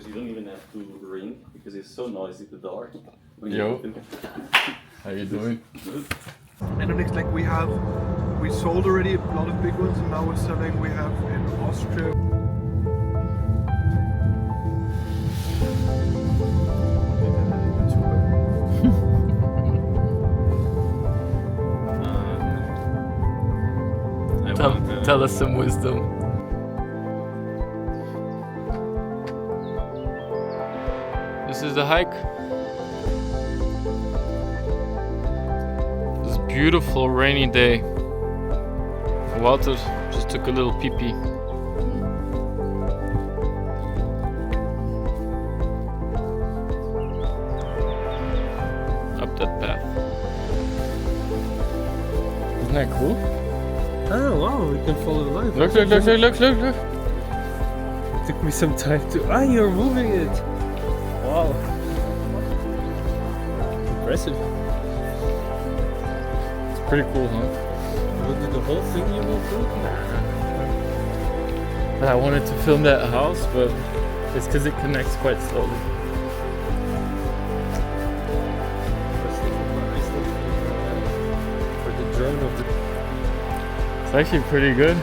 you don't even have to ring because it's so noisy at the door. Yo, how you doing? Good. And the next, like we sold already a lot of big ones, and now we're selling. We have in Austria. Tell us some wisdom. This is the hike. This beautiful rainy day. Walter just took a little pee-pee. Up that path. Isn't that cool? Oh wow, we can follow the line. Look. It took me some time to... Ah, you're moving it! Wow. Impressive. It's pretty cool, huh? Will do the whole thing you will do? I wanted to film that house, but it's because it connects quite slowly. For the drone of the... It's actually pretty good. Oh,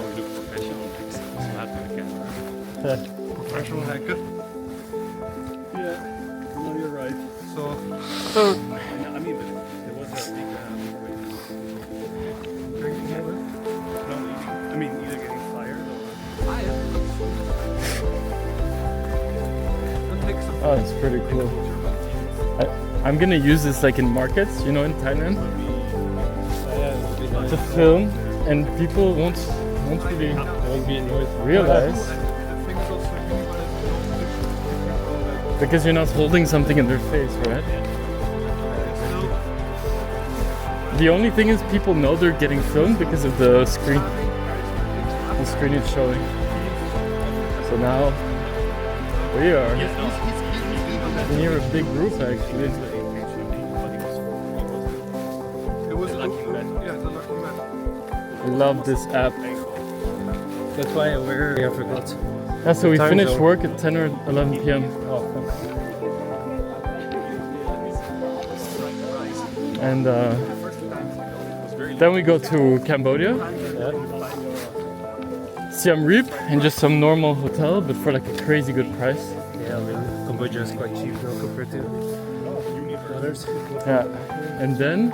we look professional next. Smart with the camera. Professional hacker. Yeah, no, you're right. So I mean, but there was a big drinking here. no, I mean, either getting fired or Oh, it's pretty cool. I'm gonna use this like in markets, you know, in Thailand, to film, and people won't really be annoyed. realize The thing is also because you're not holding something in their face, right? The only thing is people know they're getting filmed because of the screen. The screen is showing. So now we are near a big group actually. It was yeah, the lucky man. I love this app. That's why I'm wearing... I forgot. Yeah, so we Time finish zone. work at 10 or 11 p.m. Oh, And then we go to Cambodia, yeah. Siem Reap, in just some normal hotel, but for like a crazy good price. Yeah, I mean, Cambodia is quite cheap now compared to others. Yeah. And then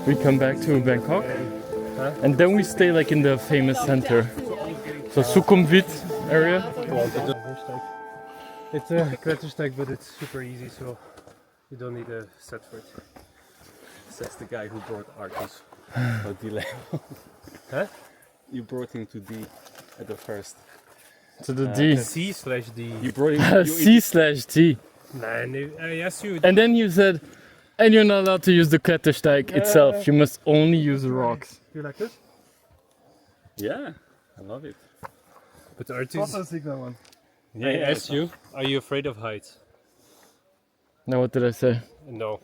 we come back to Bangkok, and then we stay like in the famous center. So Sukhumvit area. It's a Klettersteig, but it's super easy, so you don't need a set for it. Says the guy who brought Arcus. Or delay. Huh? You brought him to D at the first. To the D. C/D. You brought him. C/T. Nah, yes you. And then you said, and you're not allowed to use the Klettersteig itself. You must only use the rocks. Do you like this? Yeah, I love it. But Artis, Also take that one. I asked you, are you afraid of heights? Now what did I say? No.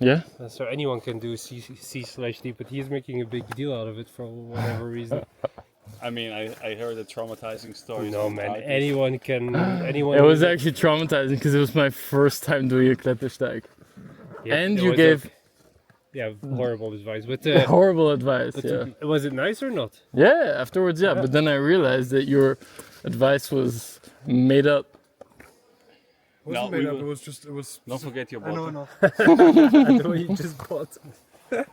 Yeah? So anyone can do C/D, but he's making a big deal out of it for whatever reason. I mean, I heard a traumatizing story. No man, anyone can. Anyone. It was actually traumatizing because it was my first time doing a Klettersteig. Yeah, And it you was gave horrible advice. But horrible advice. but Yeah. was it nice or not? Yeah, afterwards, yeah. But then I realized that your advice was made up. It wasn't made up. It was. Don't forget your I bottle. know. I know you just bought.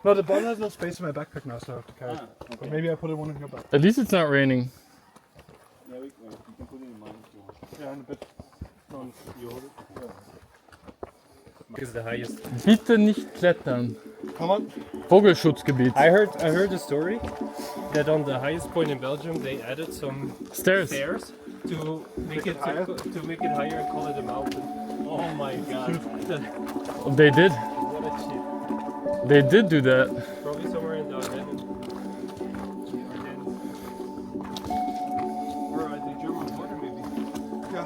No, the bottle has no space in my backpack now, so I have to carry it. But maybe I put one in your back. At least it's not raining. Yeah, you can put it in mine if you want. Yeah, in a bit. You hold it? Is the highest. Bitte nicht klettern. Come on. Vogelschutzgebiet. I heard a story that on the highest point in Belgium they added some Stairs. to make it higher and call it a mountain. Oh my god. They did. What a shit. They did do that. Probably somewhere in the Ardennes. Or at the German border maybe. Yeah.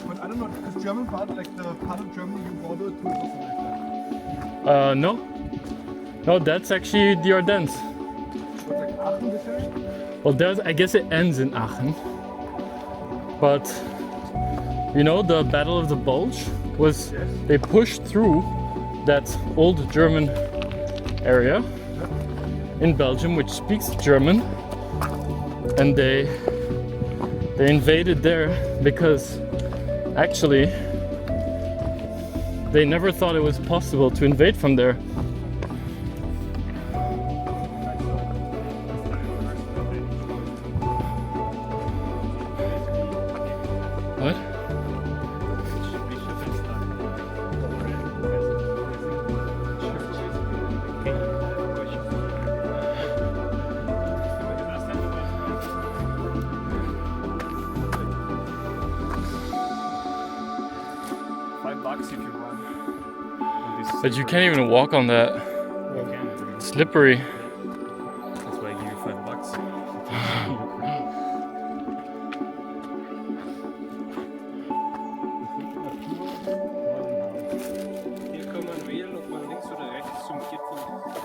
But I don't know, because German part, like the part of Germany you border to, is also like that. No. No, that's actually the Ardennes. But like Well, there's, I guess it ends in Aachen. But, you know, the Battle of the Bulge was, they pushed through that old German area in Belgium, which speaks German. And they invaded there because actually they never thought it was possible to invade from there. What? $5 if you run. But you can't even walk on that. You can. It's slippery. That's why I give you $5. Hier kann man wählen, ob man links oder rechts zum Gipfel wandert.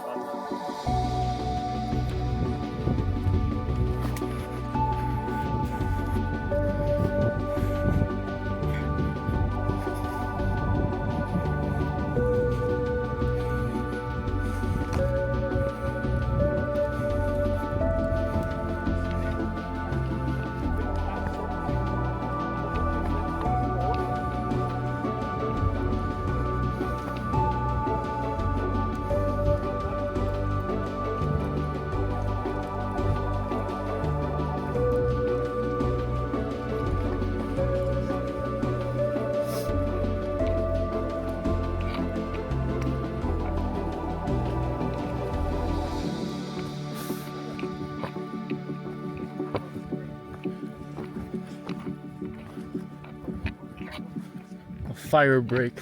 Fire break.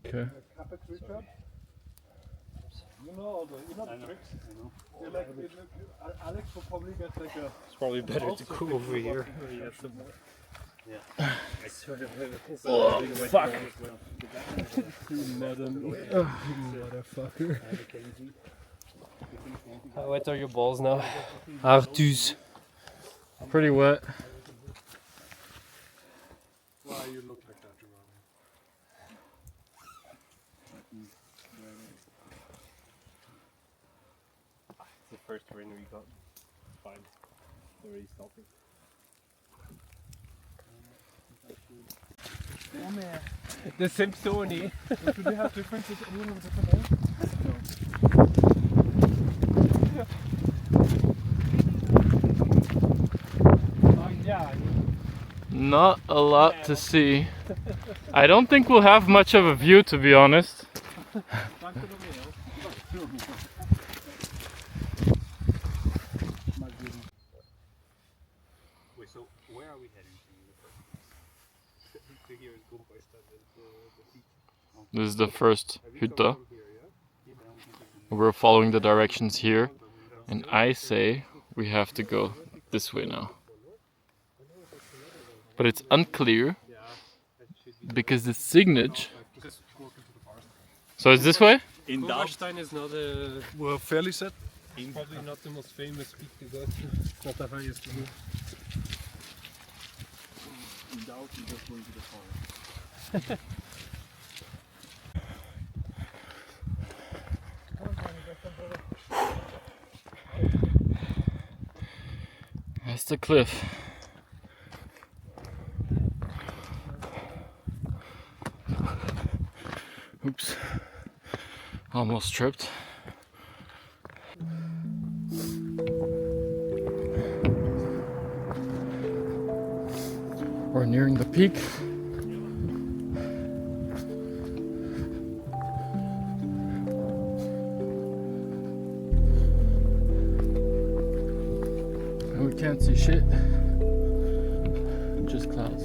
Okay. You know all the tricks. You're like, Alex will probably get like a. It's probably better to go over here. Oh, fuck. Motherfucker. How wet are your balls now? Artus. Pretty wet. Why you look like that, Jerome? It's the first rain we got. Fine. Already stopping. The Simpsoni. Do they have differences? Everyone with different names? Yeah. Not a lot to see. I don't think we'll have much of a view, to be honest. Wait, so where are we heading to here in Krummbachstein, the beach? This is the first Hütte. We're following the directions here, and I say we have to go this way now. But it's unclear because the signage. So it's this way? Krummbachstein is not a. We're fairly set. Probably not the most famous peak to go to. It's not the highest one. In doubt, you just go into the forest. That's the cliff. Oops. Almost tripped. We're nearing the peak. And we can't see shit. Just clouds.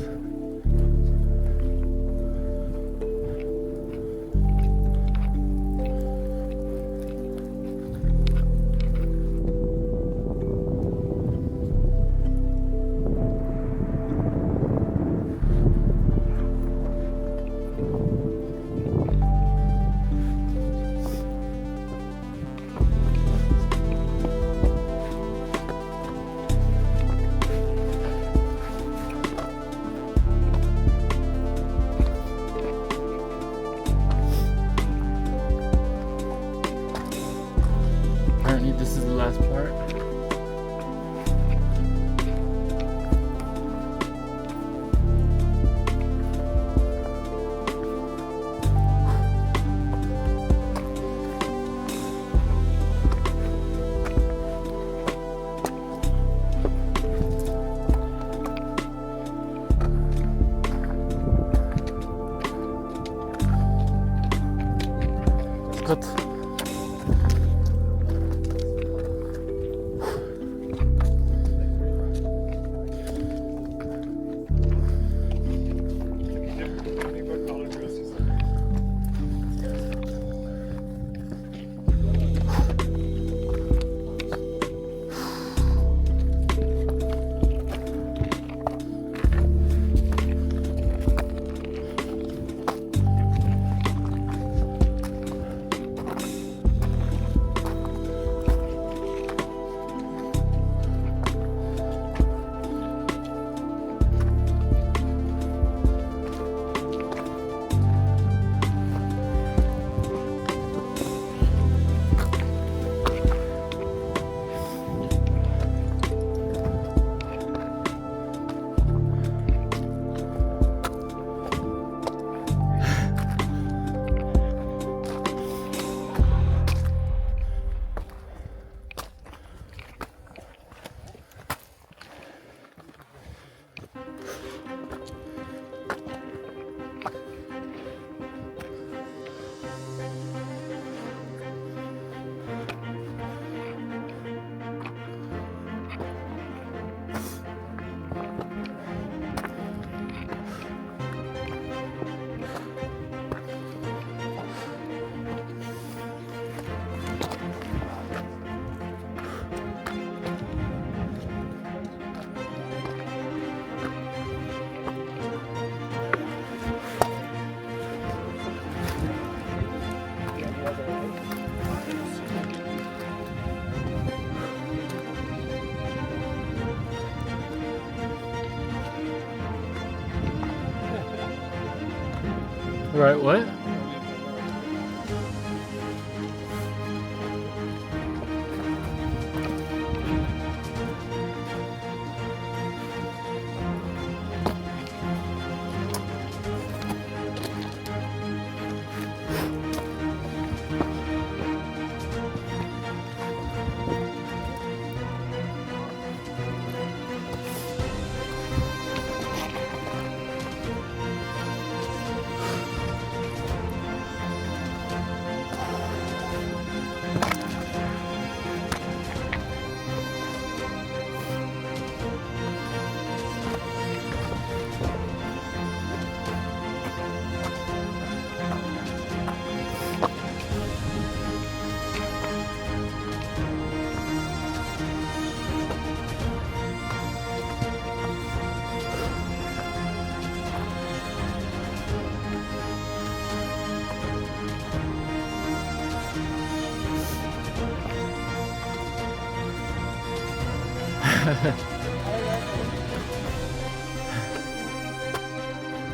Right, what?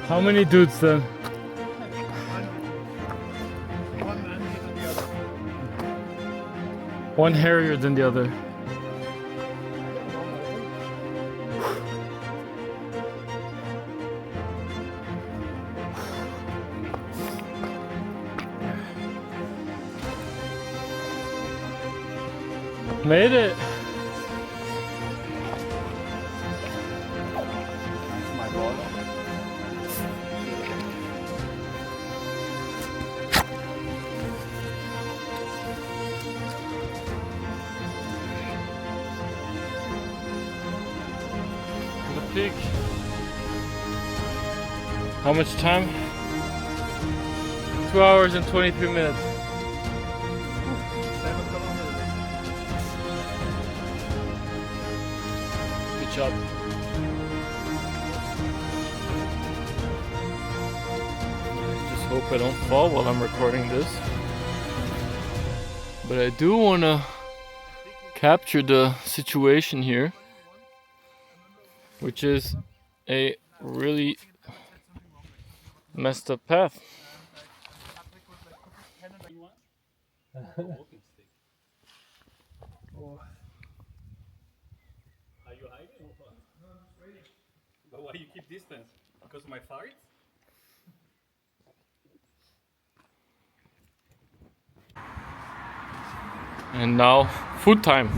How many dudes then? One hairier than the other. Made it. Peak. How much time? 2 hours and 23 minutes. Good job. Just hope I don't fall while I'm recording this. But I do want to capture the situation here, which is a really messed up path. Are you hiding? But why do you keep distance? Because of my farts? And now, food time.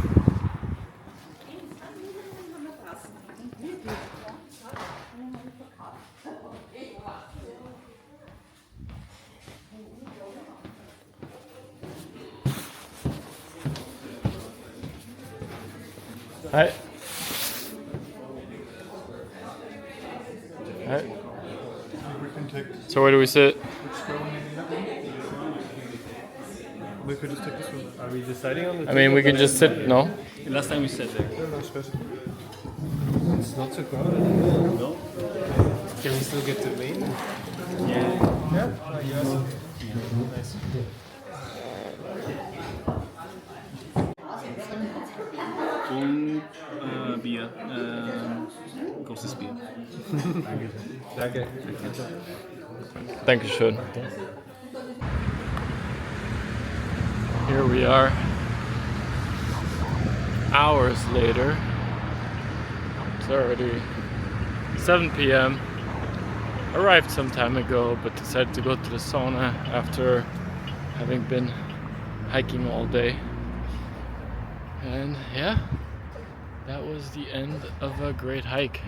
Hi. Hi. So where do we sit? We could just take this one. Are we deciding on the I mean, we can just sit. No. Last time we sat there. It's not so crowded. No? Can we still get to Maine? Yeah. Nice. Und Bier. Großes Bier. Danke. Dankeschön. Here we are, hours later. It's already 7 p.m. Arrived some time ago, but decided to go to the sauna after having been hiking all day. And yeah, that was the end of a great hike.